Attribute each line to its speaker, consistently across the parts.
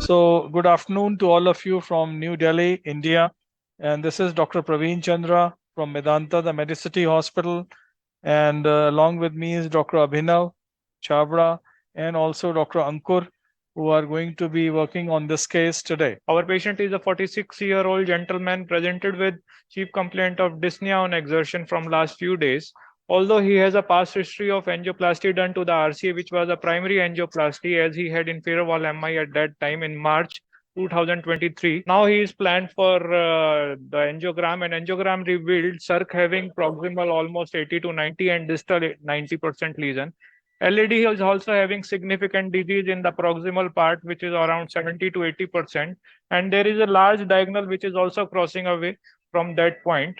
Speaker 1: So, good afternoon to all of you from New Delhi, India. And this is Dr. Praveen Chandra from Medanta, the Medicity Hospital. And along with me is Dr. Abhinav Chabra and also Dr. Ankur, who are going to be working on this case today.
Speaker 2: Our patient is a 46-year-old gentleman presented with chief complaint of dyspnea on exertion from last few days. Although he has a past history of angioplasty done to the RCA, which was a primary angioplasty, as he had inferior wall MI at that time in March 2023. Now he is planned for the angiogram, and angiogram revealed circ having proximal almost 80 to 90 and distal 90% lesion. LED is also having significant disease in the proximal part, which is around 70 to 80%. And there is a large diagonal which is also crossing away from that point,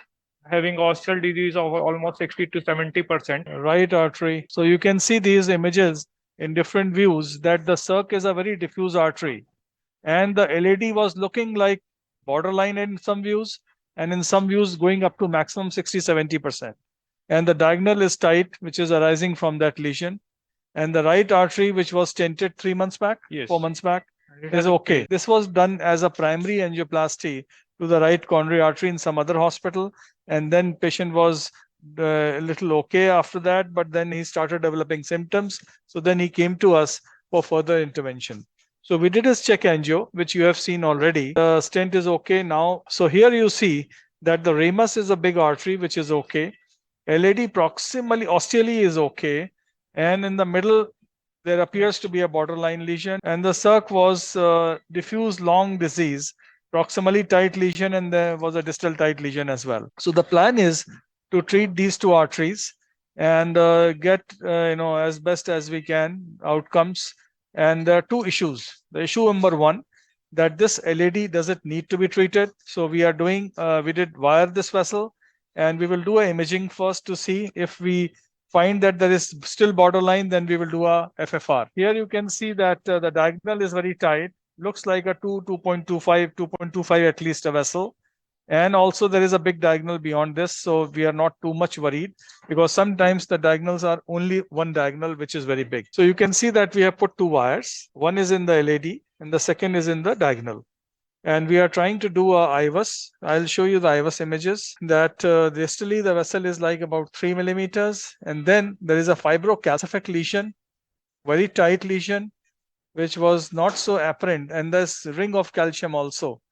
Speaker 2: having osteal disease of almost 60 to 70%.
Speaker 1: Right artery. So you can see these images in different views that the circ is a very diffuse artery. And the LED was looking like borderline in some views, and in some views going up to maximum 60-70%. And the diagonal is tight, which is arising from that lesion. And the right artery, which was stented 3 months back,
Speaker 2: Yes.
Speaker 1: 4 months back, is okay. This was done as a primary angioplasty to the right coronary artery in some other hospital. And then patient was a little okay after that, but then he started developing symptoms. So then he came to us for further intervention. So we did his check angio, which you have seen already. The stent is okay now. So here you see that the ramus is a big artery, which is okay. LED proximally, osteally is okay. And in the middle, there appears to be a borderline lesion. And the circ was diffuse long disease, proximally tight lesion, and there was a distal tight lesion as well. So the plan is to treat these two arteries and get, as best as we can outcomes. And there are two issues. The issue number one, that this LED doesn't need to be treated. So we are doing, we did wire this vessel, and we will do an imaging first to see if we find that there is still borderline, then we will do a FFR. Here you can see that the diagonal is very tight. Looks like a 2.25 at least a vessel. And also there is a big diagonal beyond this. So we are not too much worried, because sometimes the diagonals are only one diagonal, which is very big. So you can see that we have put two wires. One is in the LED and the second is in the diagonal. And we are trying to do a IVUS. I'll show you the IVUS images. That distally the vessel is like about 3 millimeters. And then there is a fibrocalcific lesion, very tight lesion, which was not so apparent. And there's ring of calcium also,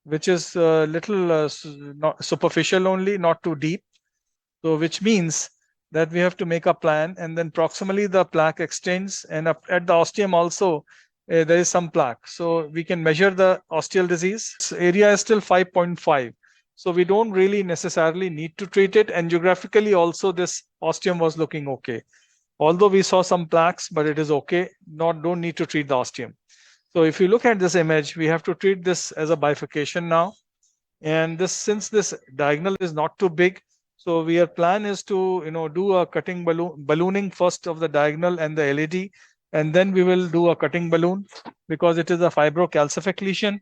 Speaker 1: which is a little not superficial only, not too deep. So which means that we have to make a plan. And then proximally the plaque extends, and up at the ostium also, there is some plaque. So we can measure the osteal disease. This area is still 5.5. So we don't really necessarily need to treat it. Angiographically also, this ostium was looking okay. Although we saw some plaques, but it is okay. Don't need to treat the ostium. So if you look at this image, we have to treat this as a bifurcation now. And this, since this diagonal is not too big, so our plan is to do a cutting ballooning first of the diagonal and the LED. And then we will do a cutting balloon, because it is a fibrocalcific lesion,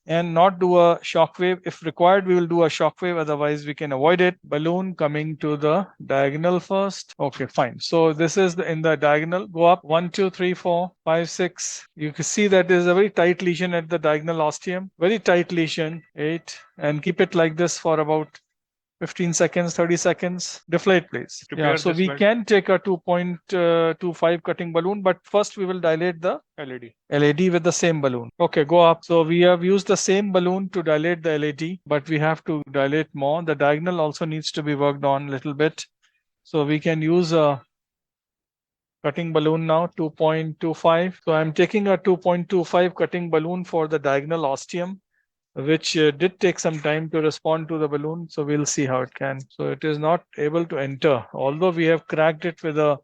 Speaker 1: and not do a shock wave. If required, we will do a shock wave. Otherwise, we can avoid it. Balloon coming to the diagonal first. Okay, fine. So this is in the diagonal. Go up 1, 2, 3, 4, 5, 6. You can see that there is a very tight lesion at the diagonal ostium. Very tight lesion. 8. And keep it like this for about 15 seconds, 30 seconds. Deflate, please. Yeah, so we can take a 2.25 cutting balloon, but first we will dilate the LED with the same balloon. Okay, go up. So we have used the same balloon to dilate the LED, but we have to dilate more. The diagonal also needs to be worked on a little bit. So we can use a cutting balloon now, 2.25. So I'm taking a 2.25 cutting balloon for the diagonal ostium, which did take some time to respond to the balloon. So we'll see how it can. So it is not able to enter, although we have cracked it with a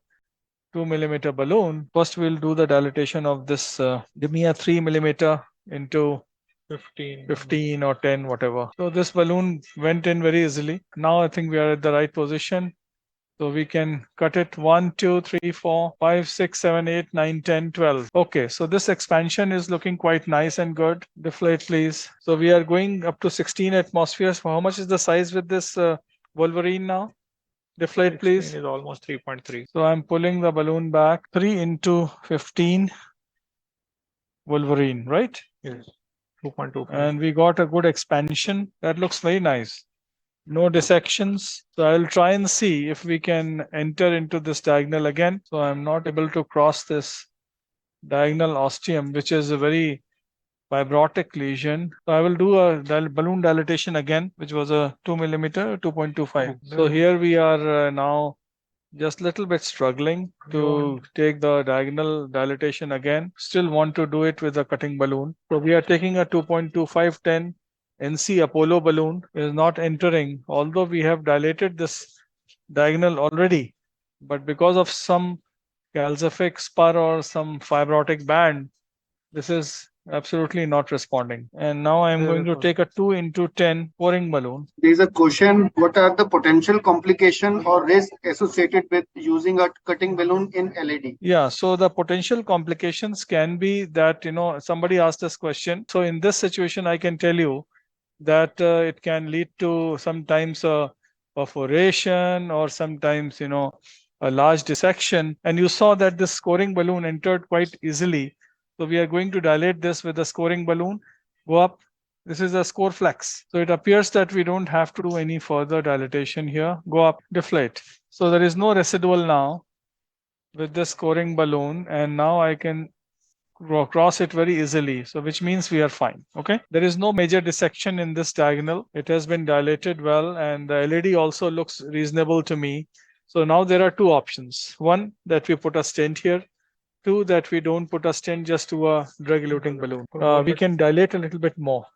Speaker 1: 2 millimeter balloon. First, we'll do the dilatation of this. Give me a 3 millimeter into 15 or 10, whatever. So this balloon went in very easily. Now I think we are at the right position. So we can cut it 1, 2, 3, 4, 5, 6, 7, 8, 9, 10, 12. Okay, so this expansion is looking quite nice and good. Deflate, please. So we are going up to 16 atmospheres. For how much is the size with this Wolverine now? Deflate, please.
Speaker 2: Is almost 3.3.
Speaker 1: So I'm pulling the balloon back. 3 into 15. Wolverine, right?
Speaker 2: Yes. 2.25.
Speaker 1: And we got a good expansion. That looks very nice. No dissections. So I'll try and see if we can enter into this diagonal again. So I'm not able to cross this diagonal ostium, which is a very fibrotic lesion. So I will do a balloon dilatation again, which was a 2 millimeter, 2.25. So here we are now just a little bit struggling to take the diagonal dilatation again. Still want to do it with a cutting balloon. So we are taking a 2.2510 NC Apollo balloon. Is not entering, although we have dilated this diagonal already, but because of some calcific spur or some fibrotic band, this is absolutely not responding. And now I'm going to take a 2x10 pouring balloon.
Speaker 3: There is a question: what are the potential complication or risk associated with using a cutting balloon in LAD?
Speaker 1: Yeah, so the potential complications can be that, somebody asked this question. So in this situation, I can tell you that it can lead to sometimes a perforation or sometimes, a large dissection. And you saw that this scoring balloon entered quite easily. So we are going to dilate this with a scoring balloon, go up. This is a score flex. So it appears that we don't have to do any further dilatation here. Go up, deflate. So there is no residual now with the scoring balloon, and now I can cross it very easily. So which means we are fine. Okay. There is no major dissection in this diagonal. It has been dilated well, and the LAD also looks reasonable to me. So now there are two options. One, that we put a stent here. Two, that we don't put a stent, just to a drug-eluting balloon. We can dilate a little bit more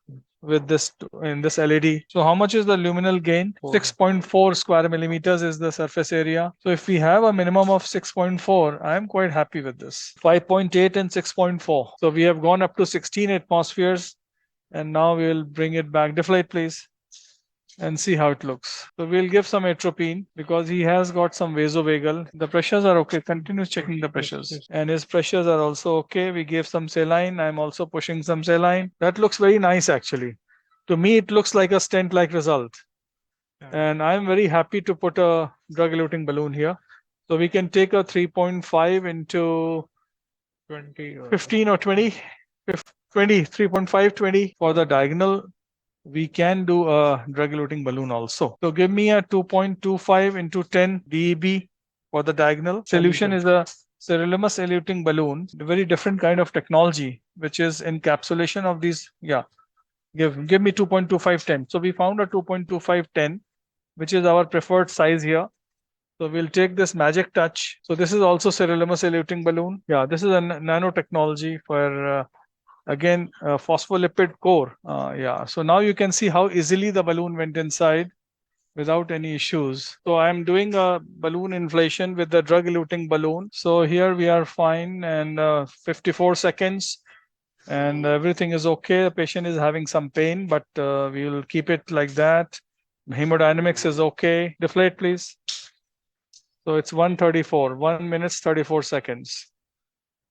Speaker 1: with this in this LAD. So how much is the luminal gain? 6.4 square millimeters is the surface area. So if we have a minimum of 6.4, I am quite happy with this. 5.8 and 6.4. So we have gone up to 16 atmospheres, and now we will bring it back. Deflate, please, and see how it looks. So we'll give some atropine because he has got some vasovagal. The pressures are okay. Continue checking the pressures. And his pressures are also okay. We gave some saline. I'm also pushing some saline. That looks very nice actually. To me, it looks like a stent-like result. And I'm very happy to put a drug-eluting balloon here. So we can take a 3.5 into 15 or 20, 3.5, 20 for the diagonal. We can do a drug-eluting balloon also. So give me a 2.25 into 10 DEB for the diagonal. Solution is a sirolimus eluting balloon, a very different kind of technology, which is encapsulation of these. Yeah, give me 2.2510. So we found a 2.2510, which is our preferred size here. So we'll take this magic touch. So this is also sirolimus eluting balloon. Yeah, this is a nanotechnology for again, phospholipid core. Yeah, so now you can see how easily the balloon went inside without any issues. So I'm doing a balloon inflation with the drug-eluting balloon. So here we are fine, and 54 seconds, and everything is okay. The patient is having some pain, but we will keep it like that. Hemodynamics is okay. Deflate, please. So it's 1:34, 1 minute 34 seconds.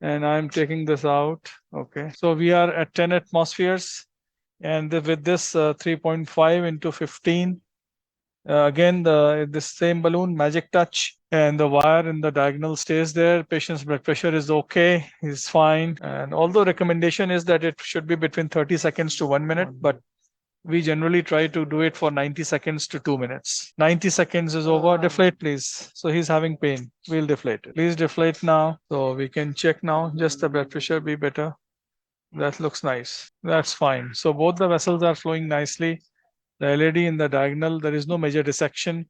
Speaker 1: And I'm taking this out. Okay. So we are at 10 atmospheres. And with this 3.5 into 15, again, this same balloon, magic touch, and the wire in the diagonal stays there. Patient's blood pressure is okay. He's fine. And although recommendation is that it should be between 30 seconds to 1 minute, but we generally try to do it for 90 seconds to 2 minutes. 90 seconds is over. Deflate, please. So he's having pain. We'll deflate it. Please deflate now. So we can check now. Just the blood pressure be better. That looks nice. That's fine. So both the vessels are flowing nicely. The LAD in the diagonal, there is no major dissection.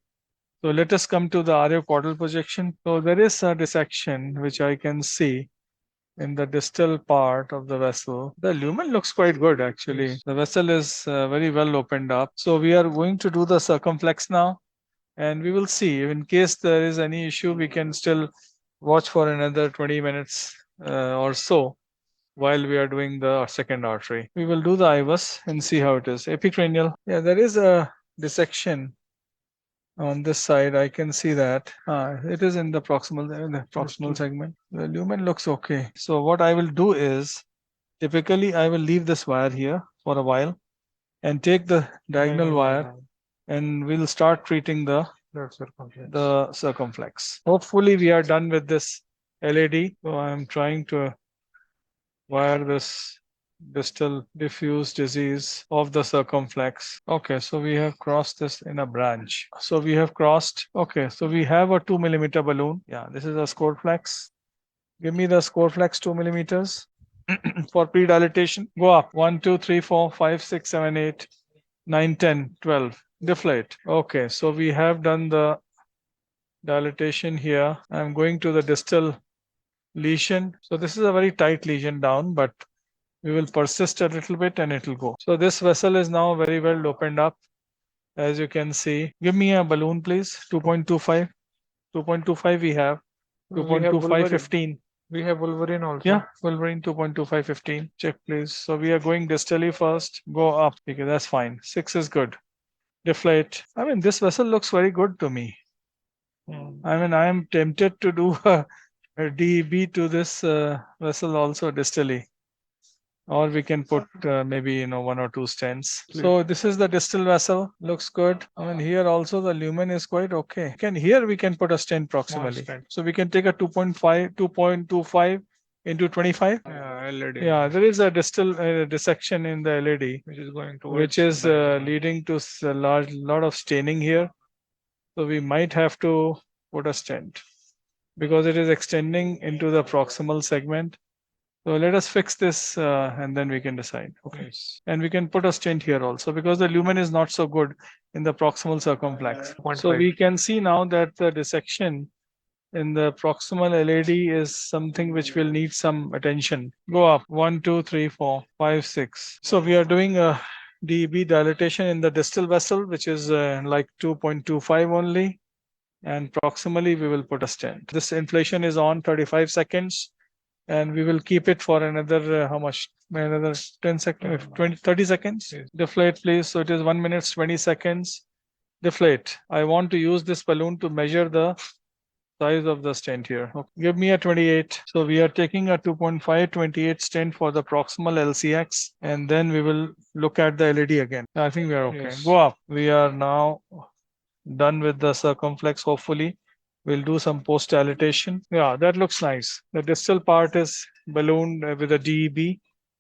Speaker 1: So let us come to the ariocaudal projection. So there is a dissection, which I can see in the distal part of the vessel. The lumen looks quite good actually. The vessel is very well opened up. So we are going to do the circumflex now, and we will see. In case there is any issue, we can still watch for another 20 minutes or so while we are doing the second artery. We will do the IVUS and see how it is. Epicranial. Yeah, there is a dissection on this side. I can see that it is in the proximal segment. The lumen looks okay. So what I will do is, typically I will leave this wire here for a while and take the diagonal wire, and we'll start treating the circumflex. Hopefully we are done with this LAD. So I'm trying to wire this distal diffuse disease of the circumflex. Okay, so we have crossed this in a branch. So we have crossed. Okay, so we have a 2 millimeter balloon. Yeah, this is a score flex. Give me the score flex 2 millimeters for pre-dilatation. Go up 1, 2, 3, 4, 5, 6, 7, 8, 9, 10, 12. Deflate. Okay, so we have done the dilatation here. I'm going to the distal lesion. So this is a very tight lesion down, but we will persist a little bit and it will go. So this vessel is now very well opened up, as you can see. Give me a balloon, please. 2.25. 2.25 we have.
Speaker 2: We have
Speaker 1: 2.25,
Speaker 2: Wolverine.
Speaker 1: 15.
Speaker 2: We have Wolverine also.
Speaker 1: Yeah, Wolverine 2.25, 15. Check, please. So we are going distally first. Go up. Okay, that's fine. 6 is good. Deflate. I mean, this vessel looks very good to me. I mean, I am tempted to do a DEB to this vessel also distally. Or we can put maybe 1 or 2 stents. So this is the distal vessel. Looks good. I mean, here also the lumen is quite okay. Here we can put a stent proximally.
Speaker 2: stent.
Speaker 1: So we can take a 2.5, 2.25 into 25.
Speaker 2: Yeah, LED.
Speaker 1: Yeah, there is a distal dissection in the LED,
Speaker 2: Which is going to
Speaker 1: which is leading to a lot of staining here. So we might have to put a stent because it is extending into the proximal segment. So let us fix this and then we can decide. Okay.
Speaker 2: Yes.
Speaker 1: And we can put a stent here also because the lumen is not so good in the proximal circumflex. So
Speaker 2: 0.5.
Speaker 1: we can see now that the dissection in the proximal LAD is something which will need some attention. Go up 1, 2, 3, 4, 5, 6. So we are doing a DEB dilatation in the distal vessel, which is like 2.25 only. And proximally, we will put a stent. This inflation is on 35 seconds. And we will keep it for another, how much? Another 10 seconds, 20, 30 seconds.
Speaker 2: Yes.
Speaker 1: Deflate, please. So it is 1 minute, 20 seconds. Deflate. I want to use this balloon to measure the size of the stent here. Okay. Give me a 28. So we are taking a 2.5, 28 stent for the proximal LCX. And then we will look at the LED again. I think we are okay.
Speaker 2: Yes.
Speaker 1: Go up. We are now done with the circumflex, hopefully. We'll do some post dilatation. Yeah, that looks nice. The distal part is ballooned with a DEB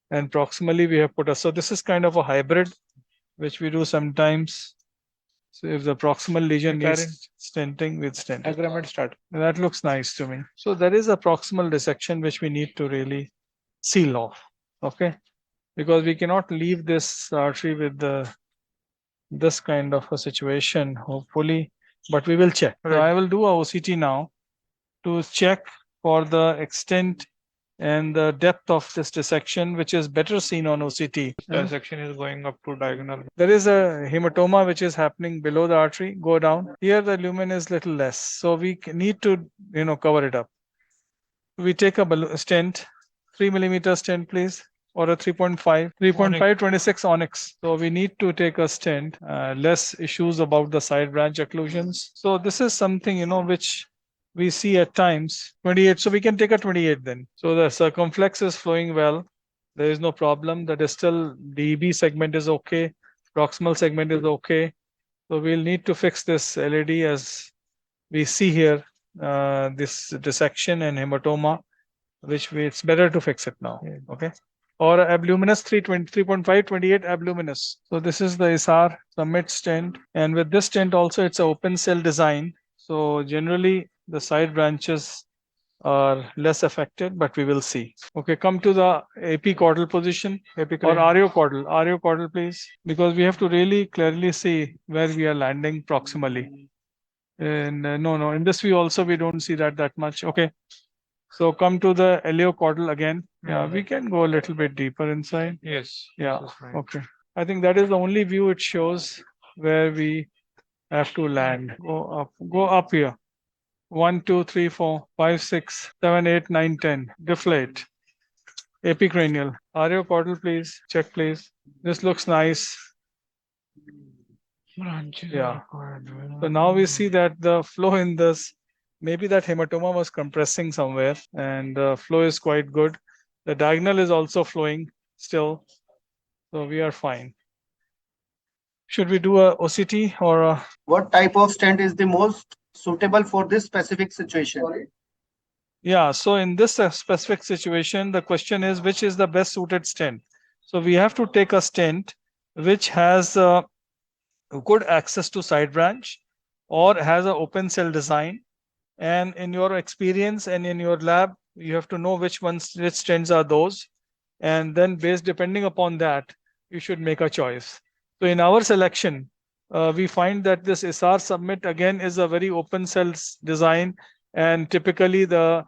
Speaker 1: and proximally we have put a, so this is kind of a hybrid, which we do sometimes. So if the proximal lesion needs stenting with stent.
Speaker 2: Agreement start.
Speaker 1: That looks nice to me. So there is a proximal dissection which we need to really seal off. Okay. Because we cannot leave this artery with this kind of a situation, hopefully. But we will check. So
Speaker 2: Right.
Speaker 1: I will do a OCT now to check for the extent and the depth of this dissection, which is better seen on OCT.
Speaker 2: Dissection is going up to diagonal.
Speaker 1: There is a hematoma which is happening below the artery. Go down. Here the lumen is little less, so we need to cover it up. We take a stent, 3 millimeter stent, please. Or a 3.5, 3.5, 26 onyx. So we need to take a stent, less issues about the side branch occlusions. So this is something, which we see at times. 28, so we can take a 28 then. So the circumflex is flowing well. There is no problem. The distal DEB segment is okay. Proximal segment is okay. So we'll need to fix this LED as we see here, this dissection and hematoma, which it's better to fix it now. Okay. Or abluminous 3.5, 28 abluminous. So this is the SR summit stent. And with this stent also, it's an open cell design. So generally the side branches are less affected, but we will see. Okay, come to the epicaudal position or ariocaudal. Ariocaudal, please, because we have to really clearly see where we are landing proximally. And no, in this view also we don't see that much. Okay. So come to the iliocaudal again. Yeah, we can go a little bit deeper inside.
Speaker 2: Yes.
Speaker 1: Yeah.
Speaker 2: That's right.
Speaker 1: Okay. I think that is the only view it shows where we have to land. Go up here. 1, 2, 3, 4, 5, 6, 7, 8, 9, 10. Deflate. Epicranial. Ariocaudal, please. Check, please. This looks nice. Yeah. So now we see that the flow in this, maybe that hematoma was compressing somewhere and the flow is quite good. The diagonal is also flowing still. So we are fine. Should we do a OCT or a...
Speaker 3: What type of stent is the most suitable for this specific situation?
Speaker 1: Yeah, so in this specific situation, the question is which is the best suited stent? So we have to take a stent which has good access to side branch or has an open cell design. And in your experience and in your lab, you have to know which stents are those. And then based depending upon that, you should make a choice. So in our selection, we find that this SR submit again is a very open cells design, and typically the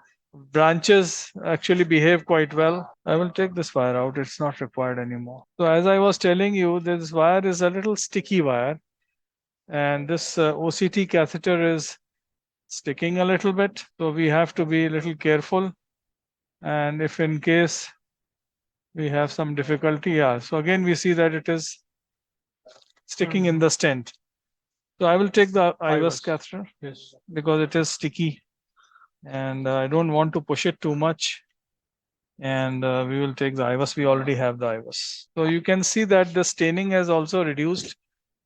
Speaker 1: branches actually behave quite well. I will take this wire out, it's not required anymore. So as I was telling you, this wire is a little sticky wire, and this OCT catheter is sticking a little bit, so we have to be a little careful. And if in case we have some difficulty, yeah, so again we see that it is sticking in the stent. So I will take the IVUS catheter,
Speaker 2: Yes.
Speaker 1: because it is sticky and I don't want to push it too much. And we will take the IVUS. We already have the IVUS. So you can see that the staining has also reduced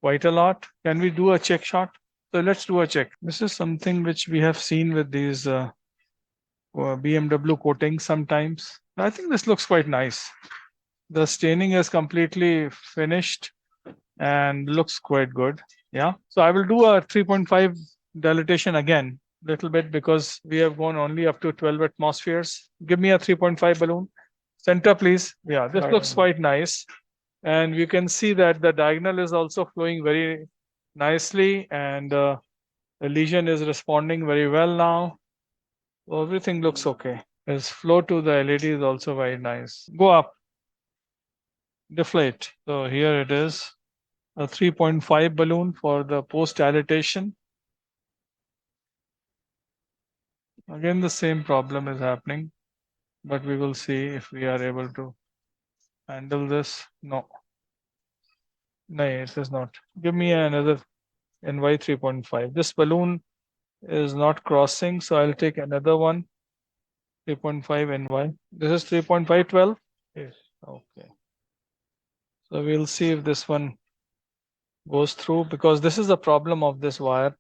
Speaker 1: quite a lot. Can we do a check shot? So let's do a check. This is something which we have seen with these BMW coatings sometimes. I think this looks quite nice. The staining is completely finished and looks quite good. Yeah. So I will do a 3.5 dilatation again, little bit, because we have gone only up to 12 atmospheres. Give me a 3.5 balloon. Center, please. Yeah, this looks quite nice. And you can see that the diagonal is also flowing very nicely, and the lesion is responding very well now. So everything looks okay. His flow to the LED is also very nice. Go up. Deflate. So here it is. A 3.5 balloon for the post dilatation. Again, the same problem is happening, but we will see if we are able to handle this. No, it is not. Give me another NY 3.5. This balloon is not crossing, so I'll take another one. 3.5 NY. This is 3.512.
Speaker 2: Yes.
Speaker 1: Okay. So we'll see if this one goes through, because this is the problem of this wire.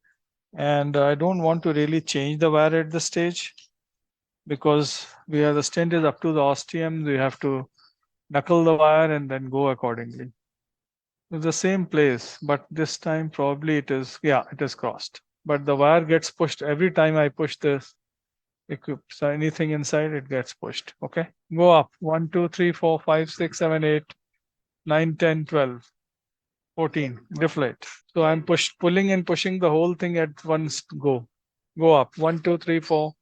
Speaker 1: And I don't want to really change the wire at this stage, because we have the stent is up to the ostium. We have to knuckle the wire and then go accordingly. It's the same place, but this time probably it is, yeah, it is crossed. But the wire gets pushed every time I push this. So anything inside, it gets pushed. Okay. Go up. 1, 2, 3, 4, 5, 6, 7, 8, 9, 10, 12, 14. Deflate. So I'm pulling and pushing the whole thing at once. Go up. 1, 2, 3, 4,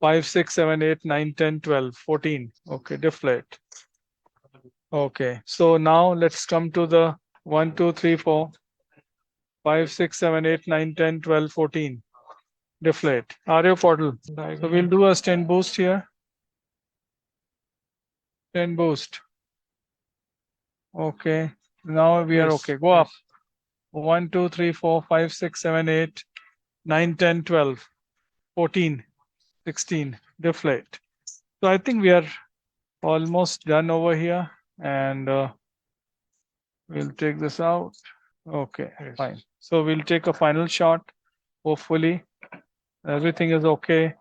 Speaker 1: 5, 6, 7, 8, 9, 10, 12, 14. Okay. Deflate. Okay. So now let's come to the 1, 2, 3, 4, 5, 6, 7, 8, 9, 10, 12, 14. Deflate. RO portal. So we'll do a stent boost here. Stent boost. Okay. Now we are okay. Go up. 1, 2, 3, 4, 5, 6, 7, 8, 9, 10, 12, 14, 16. Deflate. So I think we are almost done over here, and we'll take this out. Okay, fine. So we'll take a final shot. Hopefully everything is okay.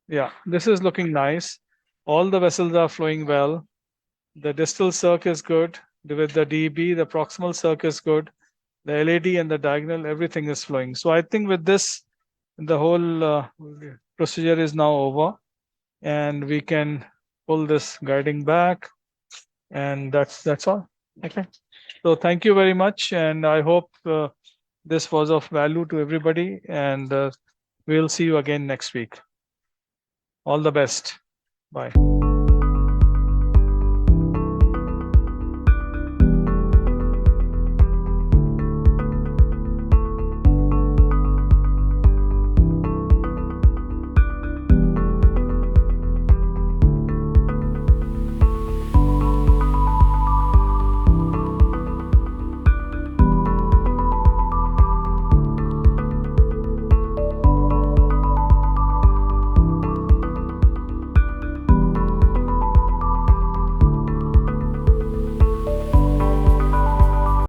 Speaker 1: Yeah, this is looking nice. All the vessels are flowing well. The distal circ is good. With the DB, the proximal circ is good. The LAD and the diagonal, everything is flowing. So I think with this, the whole procedure is now over, and we can pull this guiding back, and that's all. Okay. So thank you very much, and I hope this was of value to everybody, and we'll see you again next week. All the best. Bye.